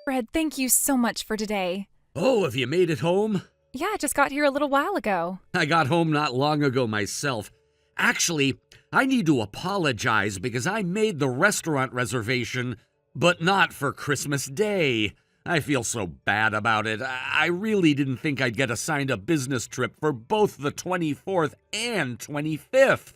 Fred, thank you so much for today. Oh, have you made it home? Yeah, I just got here a little while ago. I got home not long ago myself. Actually, I need to apologize because I made the restaurant reservation, but not for Christmas Day. I feel so bad about it. I really didn't think I'd get assigned a business trip for both the 24th and 25th.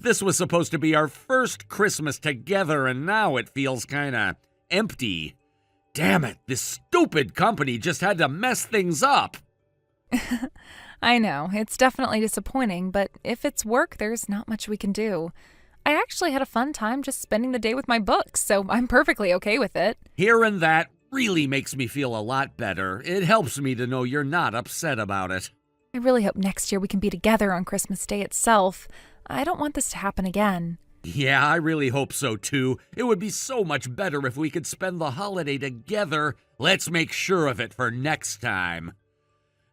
This was supposed to be our first Christmas together, and now it feels kinda empty. Damn it, this stupid company just had to mess things up. I know, it's definitely disappointing, but if it's work, there's not much we can do. I actually had a fun time just spending the day with my books, so I'm perfectly okay with it. Hearing that really makes me feel a lot better. It helps me to know you're not upset about it. I really hope next year we can be together on Christmas Day itself. I don't want this to happen again. Yeah, I really hope so too. It would be so much better if we could spend the holiday together. Let's make sure of it for next time.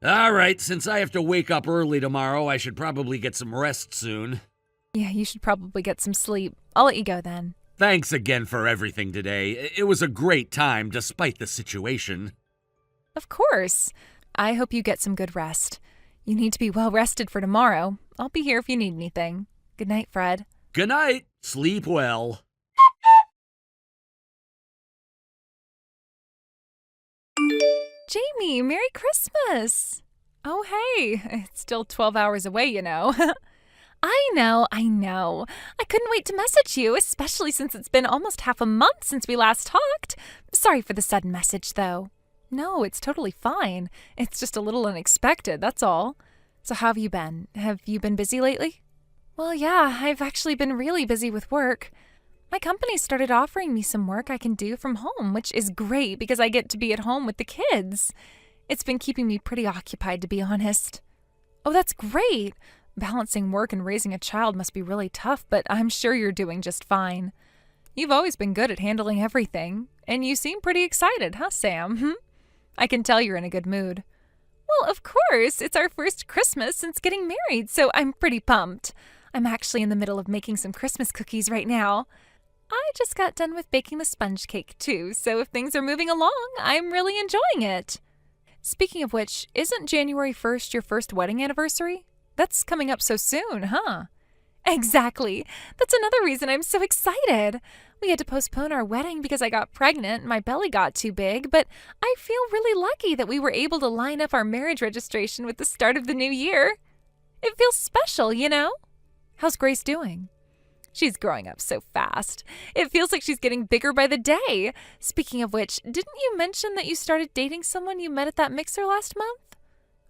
All right, since I have to wake up early tomorrow, I should probably get some rest soon. Yeah, you should probably get some sleep. I'll let you go then. Thanks again for everything today. It was a great time despite the situation. Of course. I hope you get some good rest. You need to be well rested for tomorrow. I'll be here if you need anything. Good night, Fred. Good night. Sleep well. Jamie, Merry Christmas! Oh, hey, it's still 12 hours away, you know. I know. I couldn't wait to message you, especially since it's been almost half a month since we last talked. Sorry for the sudden message, though. No, it's totally fine. It's just a little unexpected, that's all. So how have you been? Have you been busy lately? Well, yeah, I've actually been really busy with work. My company started offering me some work I can do from home, which is great because I get to be at home with the kids. It's been keeping me pretty occupied, to be honest. Oh, that's great. Balancing work and raising a child must be really tough, but I'm sure you're doing just fine. You've always been good at handling everything, and you seem pretty excited, huh, Sam? I can tell you're in a good mood. Well, of course, it's our first Christmas since getting married, so I'm pretty pumped. I'm actually in the middle of making some Christmas cookies right now. I just got done with baking the sponge cake, too, so if things are moving along, I'm really enjoying it. Speaking of which, isn't January 1st your first wedding anniversary? That's coming up so soon, huh? Exactly. That's another reason I'm so excited. We had to postpone our wedding because I got pregnant and my belly got too big, but I feel really lucky that we were able to line up our marriage registration with the start of the new year. It feels special, you know? How's Grace doing? She's growing up so fast. It feels like she's getting bigger by the day. Speaking of which, didn't you mention that you started dating someone you met at that mixer last month?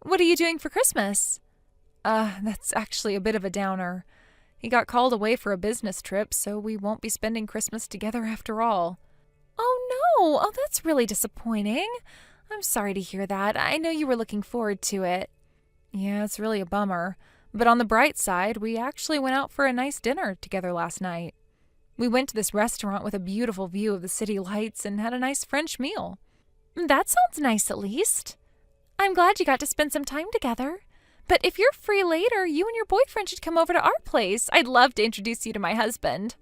What are you doing for Christmas? That's actually a bit of a downer. He got called away for a business trip, so we won't be spending Christmas together after all. Oh no! Oh, that's really disappointing. I'm sorry to hear that. I know you were looking forward to it. Yeah, it's really a bummer. But on the bright side, we actually went out for a nice dinner together last night. We went to this restaurant with a beautiful view of the city lights and had a nice French meal. That sounds nice, at least. I'm glad you got to spend some time together. But if you're free later, you and your boyfriend should come over to our place. I'd love to introduce you to my husband.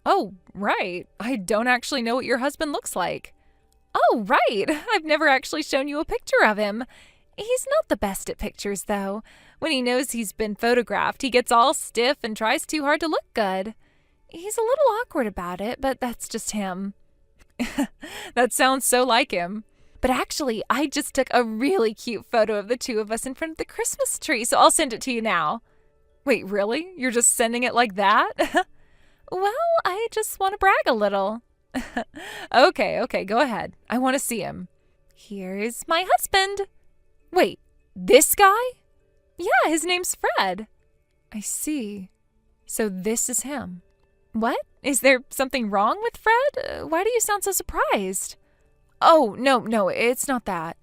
Oh, right. I don't actually know what your husband looks like. Oh, right. I've never actually shown you a picture of him. He's not the best at pictures, though. When he knows he's been photographed, he gets all stiff and tries too hard to look good. He's a little awkward about it, but that's just him. That sounds so like him. But actually, I just took a really cute photo of the two of us in front of the Christmas tree, so I'll send it to you now. Wait, really? You're just sending it like that? Well, I just want to brag a little. Okay, go ahead. I want to see him. Here's my husband. Wait, this guy? Yeah, his name's Fred. I see. So this is him. What? Is there something wrong with Fred? Why do you sound so surprised? Oh, no, it's not that.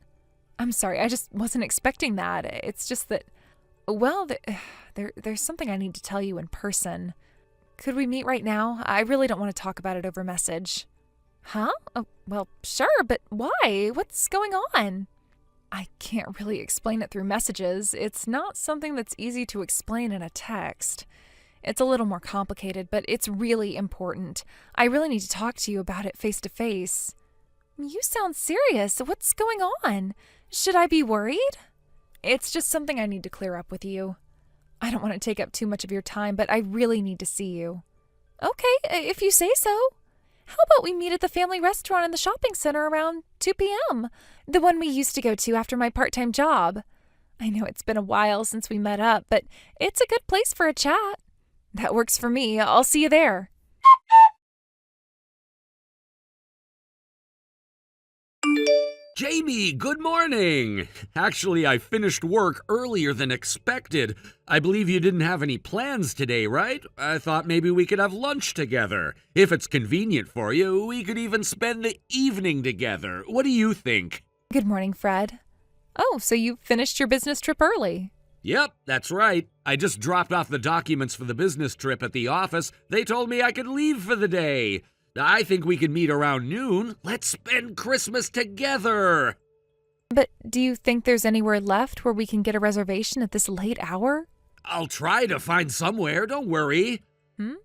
I'm sorry, I just wasn't expecting that. It's just that, well, there's something I need to tell you in person. Could we meet right now? I really don't want to talk about it over message. Huh? Oh, well, sure, but why? What's going on? I can't really explain it through messages. It's not something that's easy to explain in a text. It's a little more complicated, but it's really important. I really need to talk to you about it face to face. You sound serious. What's going on? Should I be worried? It's just something I need to clear up with you. I don't want to take up too much of your time, but I really need to see you. Okay, if you say so. How about we meet at the family restaurant in the shopping center around 2 p.m., the one we used to go to after my part-time job? I know it's been a while since we met up, but it's a good place for a chat. That works for me. I'll see you there. Jamie, good morning. Actually, I finished work earlier than expected. I believe you didn't have any plans today, right? I thought maybe we could have lunch together. If it's convenient for you, we could even spend the evening together. What do you think? Good morning, Fred. Oh, so you finished your business trip early. Yep, that's right. I just dropped off the documents for the business trip at the office. They told me I could leave for the day. I think we can meet around noon. Let's spend Christmas together. But do you think there's anywhere left where we can get a reservation at this late hour? I'll try to find somewhere, don't worry.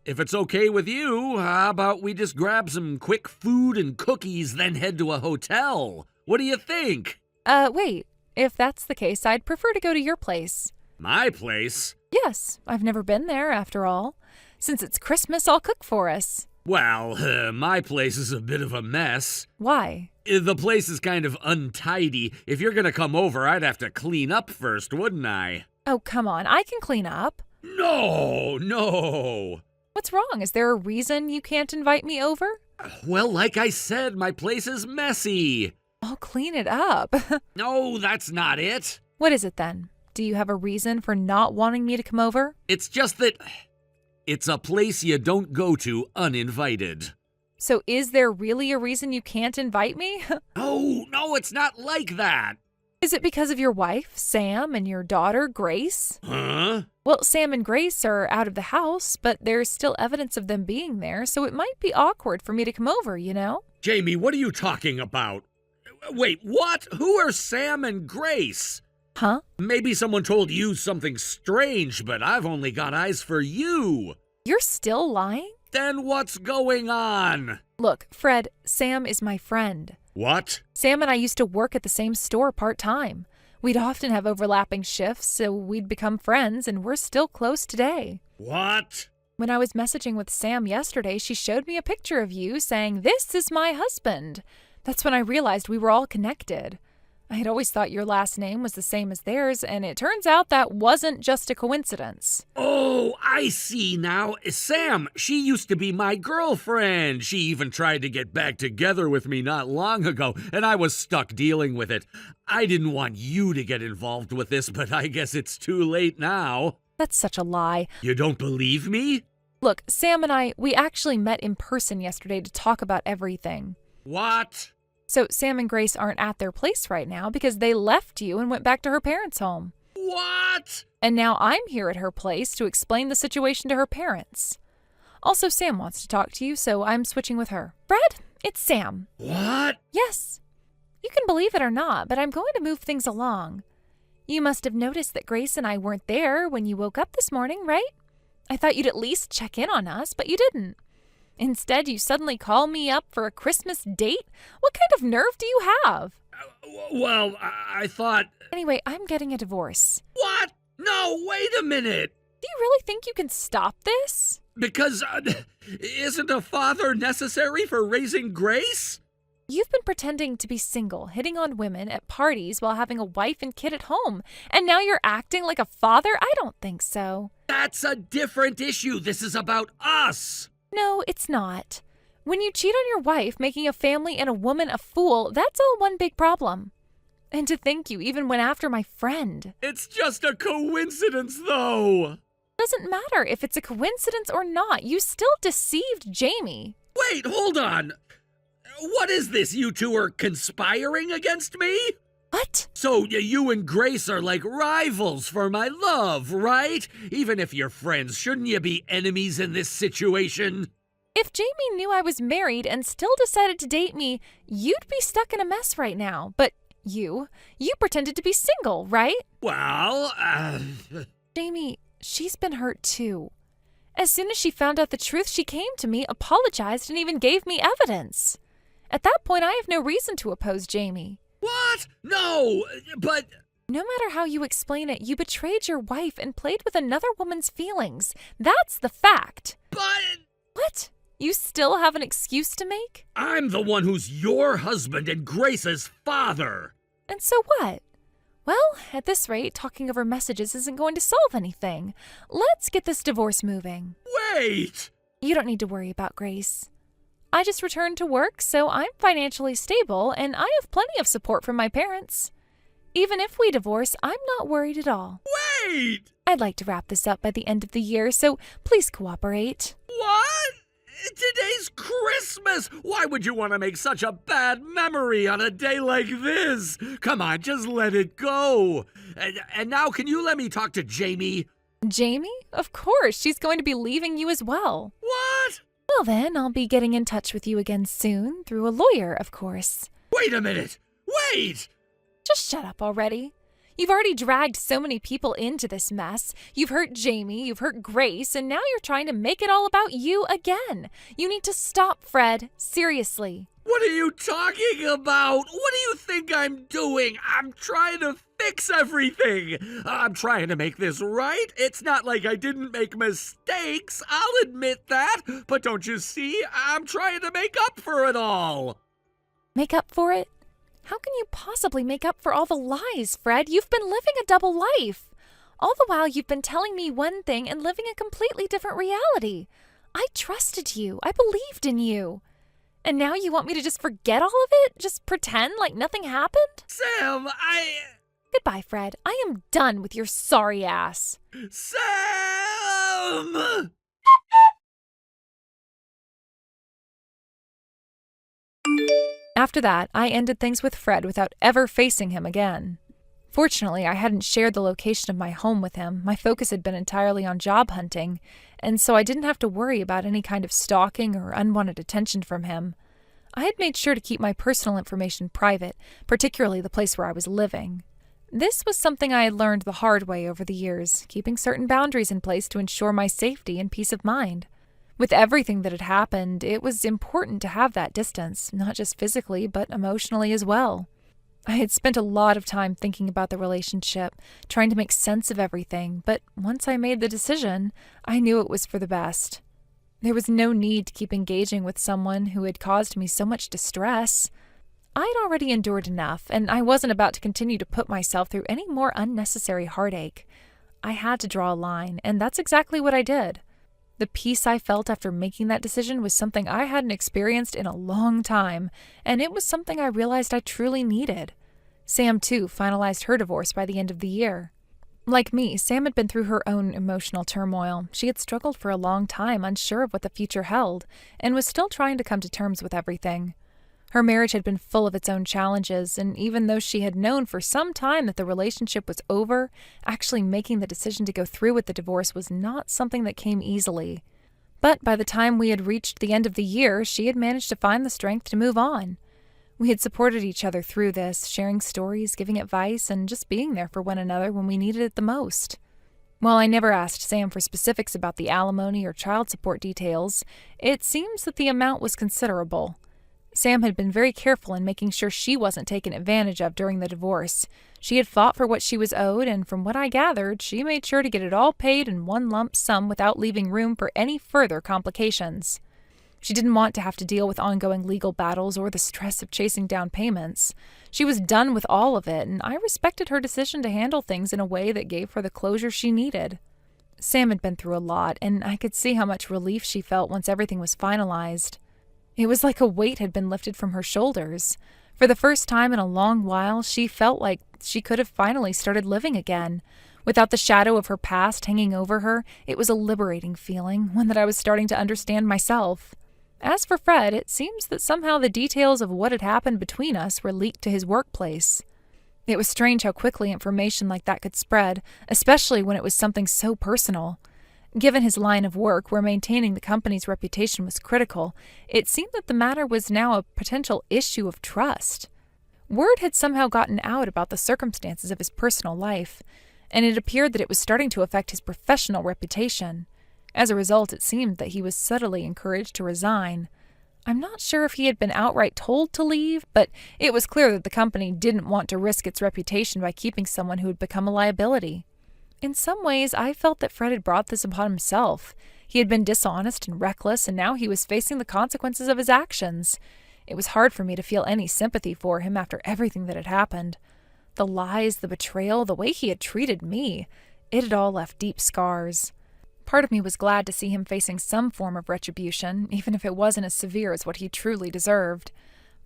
If it's okay with you, how about we just grab some quick food and cookies, then head to a hotel? What do you think? Wait. If that's the case, I'd prefer to go to your place. My place? Yes, I've never been there, after all. Since it's Christmas, I'll cook for us. Well, my place is a bit of a mess. Why? The place is kind of untidy. If you're gonna come over, I'd have to clean up first, wouldn't I? Oh, come on, I can clean up. No. What's wrong? Is there a reason you can't invite me over? Well, like I said, my place is messy. I'll clean it up. No, that's not it. What is it then? Do you have a reason for not wanting me to come over? It's just that it's a place you don't go to uninvited. So is there really a reason you can't invite me? Oh, no, it's not like that. Is it because of your wife, Sam, and your daughter, Grace? Huh? Well, Sam and Grace are out of the house, but there's still evidence of them being there, so it might be awkward for me to come over, you know? Jamie, what are you talking about? Wait, what? Who are Sam and Grace? Huh? Maybe someone told you something strange, but I've only got eyes for you. You're still lying? Then what's going on? Look, Fred, Sam is my friend. What? Sam and I used to work at the same store part-time. We'd often have overlapping shifts, so we'd become friends, and we're still close today. What? When I was messaging with Sam yesterday, she showed me a picture of you saying, "This is my husband." That's when I realized we were all connected. I had always thought your last name was the same as theirs, and it turns out that wasn't just a coincidence. Oh, I see now. Sam, she used to be my girlfriend. She even tried to get back together with me not long ago, and I was stuck dealing with it. I didn't want you to get involved with this, but I guess it's too late now. That's such a lie. You don't believe me? Look, Sam and we actually met in person yesterday to talk about everything. What? So Sam and Grace aren't at their place right now because they left you and went back to her parents' home. What? And now I'm here at her place to explain the situation to her parents. Also, Sam wants to talk to you, so I'm switching with her. Fred, it's Sam. What? Yes. You can believe it or not, but I'm going to move things along. You must have noticed that Grace and I weren't there when you woke up this morning, right? I thought you'd at least check in on us, but you didn't. Instead, you suddenly call me up for a Christmas date? What kind of nerve do you have? Well, I thought... Anyway, I'm getting a divorce. What? No, wait a minute. Do you really think you can stop this? Because isn't a father necessary for raising Grace? You've been pretending to be single, hitting on women at parties while having a wife and kid at home, and now you're acting like a father? I don't think so. That's a different issue. This is about us. No, it's not. When you cheat on your wife, making a family and a woman a fool, that's all one big problem. And to think you even went after my friend. It's just a coincidence, though. Doesn't matter if it's a coincidence or not. You still deceived Jamie. Wait, hold on. What is this? You two are conspiring against me? What? So you and Grace are like rivals for my love, right? Even if you're friends, shouldn't you be enemies in this situation? If Jamie knew I was married and still decided to date me, you'd be stuck in a mess right now. But you pretended to be single, right? Well, Jamie, she's been hurt too. As soon as she found out the truth, she came to me, apologized, and even gave me evidence. At that point, I have no reason to oppose Jamie. What? No, but... No matter how you explain it, you betrayed your wife and played with another woman's feelings. That's the fact. But... What? You still have an excuse to make? I'm the one who's your husband and Grace's father. And so what? Well, at this rate, talking over messages isn't going to solve anything. Let's get this divorce moving. Wait! You don't need to worry about Grace. I just returned to work, so I'm financially stable, and I have plenty of support from my parents. Even if we divorce, I'm not worried at all. Wait! I'd like to wrap this up by the end of the year, so please cooperate. What? Today's Christmas! Why would you want to make such a bad memory on a day like this? Come on, just let it go. And now can you let me talk to Jamie? Jamie? Of course, she's going to be leaving you as well. What? Well then, I'll be getting in touch with you again soon, through a lawyer, of course. Wait a minute! Wait! Just shut up already. You've already dragged so many people into this mess. You've hurt Jamie, you've hurt Grace, and now you're trying to make it all about you again. You need to stop, Fred. Seriously. What are you talking about? What do you think I'm doing? I'm trying to fix everything. I'm trying to make this right. It's not like I didn't make mistakes. I'll admit that. But don't you see? I'm trying to make up for it all. Make up for it? How can you possibly make up for all the lies, Fred? You've been living a double life. All the while you've been telling me one thing and living a completely different reality. I trusted you. I believed in you. And now you want me to just forget all of it? Just pretend like nothing happened? Sam, Goodbye, Fred. I am done with your sorry ass. Sam! After that, I ended things with Fred without ever facing him again. Fortunately, I hadn't shared the location of my home with him. My focus had been entirely on job hunting, and so I didn't have to worry about any kind of stalking or unwanted attention from him. I had made sure to keep my personal information private, particularly the place where I was living. This was something I had learned the hard way over the years, keeping certain boundaries in place to ensure my safety and peace of mind. With everything that had happened, it was important to have that distance, not just physically, but emotionally as well. I had spent a lot of time thinking about the relationship, trying to make sense of everything, but once I made the decision, I knew it was for the best. There was no need to keep engaging with someone who had caused me so much distress. I'd already endured enough, and I wasn't about to continue to put myself through any more unnecessary heartache. I had to draw a line, and that's exactly what I did. The peace I felt after making that decision was something I hadn't experienced in a long time, and it was something I realized I truly needed. Sam, too, finalized her divorce by the end of the year. Like me, Sam had been through her own emotional turmoil. She had struggled for a long time, unsure of what the future held, and was still trying to come to terms with everything. Her marriage had been full of its own challenges, and even though she had known for some time that the relationship was over, actually making the decision to go through with the divorce was not something that came easily. But by the time we had reached the end of the year, she had managed to find the strength to move on. We had supported each other through this, sharing stories, giving advice, and just being there for one another when we needed it the most. While I never asked Sam for specifics about the alimony or child support details, it seems that the amount was considerable. Sam had been very careful in making sure she wasn't taken advantage of during the divorce. She had fought for what she was owed, and from what I gathered, she made sure to get it all paid in one lump sum without leaving room for any further complications. She didn't want to have to deal with ongoing legal battles or the stress of chasing down payments. She was done with all of it, and I respected her decision to handle things in a way that gave her the closure she needed. Sam had been through a lot, and I could see how much relief she felt once everything was finalized. It was like a weight had been lifted from her shoulders. For the first time in a long while, she felt like she could have finally started living again. Without the shadow of her past hanging over her, it was a liberating feeling, one that I was starting to understand myself. As for Fred, it seems that somehow the details of what had happened between us were leaked to his workplace. It was strange how quickly information like that could spread, especially when it was something so personal. Given his line of work, where maintaining the company's reputation was critical, it seemed that the matter was now a potential issue of trust. Word had somehow gotten out about the circumstances of his personal life, and it appeared that it was starting to affect his professional reputation. As a result, it seemed that he was subtly encouraged to resign. I'm not sure if he had been outright told to leave, but it was clear that the company didn't want to risk its reputation by keeping someone who had become a liability. In some ways, I felt that Fred had brought this upon himself. He had been dishonest and reckless, and now he was facing the consequences of his actions. It was hard for me to feel any sympathy for him after everything that had happened. The lies, the betrayal, the way he had treated me, it had all left deep scars. Part of me was glad to see him facing some form of retribution, even if it wasn't as severe as what he truly deserved.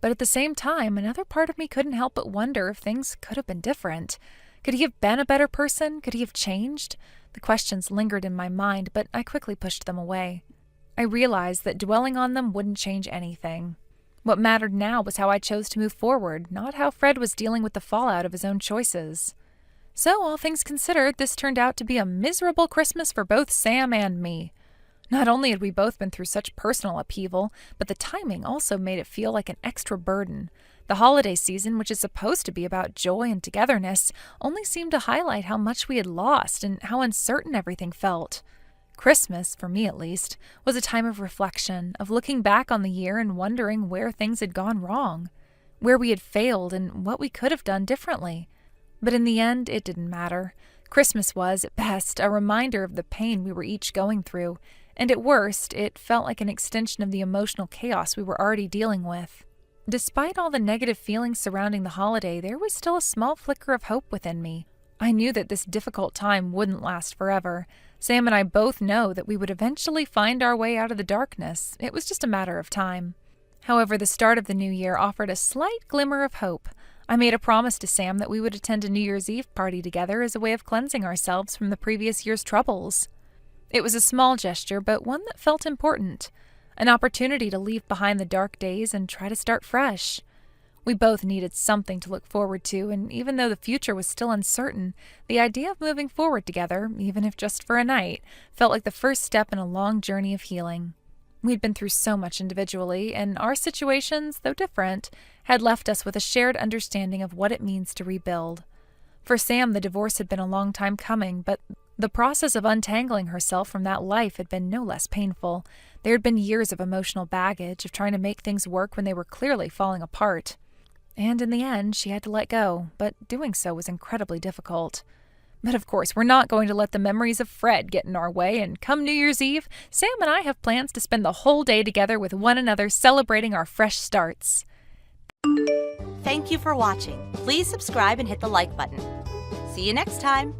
But at the same time, another part of me couldn't help but wonder if things could have been different. Could he have been a better person? Could he have changed? The questions lingered in my mind, but I quickly pushed them away. I realized that dwelling on them wouldn't change anything. What mattered now was how I chose to move forward, not how Fred was dealing with the fallout of his own choices. So, all things considered, this turned out to be a miserable Christmas for both Sam and me. Not only had we both been through such personal upheaval, but the timing also made it feel like an extra burden. The holiday season, which is supposed to be about joy and togetherness, only seemed to highlight how much we had lost and how uncertain everything felt. Christmas, for me at least, was a time of reflection, of looking back on the year and wondering where things had gone wrong, where we had failed and what we could have done differently. But in the end, it didn't matter. Christmas was, at best, a reminder of the pain we were each going through, and at worst, it felt like an extension of the emotional chaos we were already dealing with. Despite all the negative feelings surrounding the holiday, there was still a small flicker of hope within me. I knew that this difficult time wouldn't last forever. Sam and I both know that we would eventually find our way out of the darkness. It was just a matter of time. However, the start of the new year offered a slight glimmer of hope. I made a promise to Sam that we would attend a New Year's Eve party together as a way of cleansing ourselves from the previous year's troubles. It was a small gesture, but one that felt important. An opportunity to leave behind the dark days and try to start fresh. We both needed something to look forward to, and even though the future was still uncertain, the idea of moving forward together, even if just for a night, felt like the first step in a long journey of healing. We'd been through so much individually, and our situations, though different, had left us with a shared understanding of what it means to rebuild. For Sam, the divorce had been a long time coming, but the process of untangling herself from that life had been no less painful. There had been years of emotional baggage, of trying to make things work when they were clearly falling apart. And in the end, she had to let go, but doing so was incredibly difficult. But of course, we're not going to let the memories of Fred get in our way, and come New Year's Eve, Sam and I have plans to spend the whole day together with one another celebrating our fresh starts. Thank you for watching. Please subscribe and hit the like button. See you next time.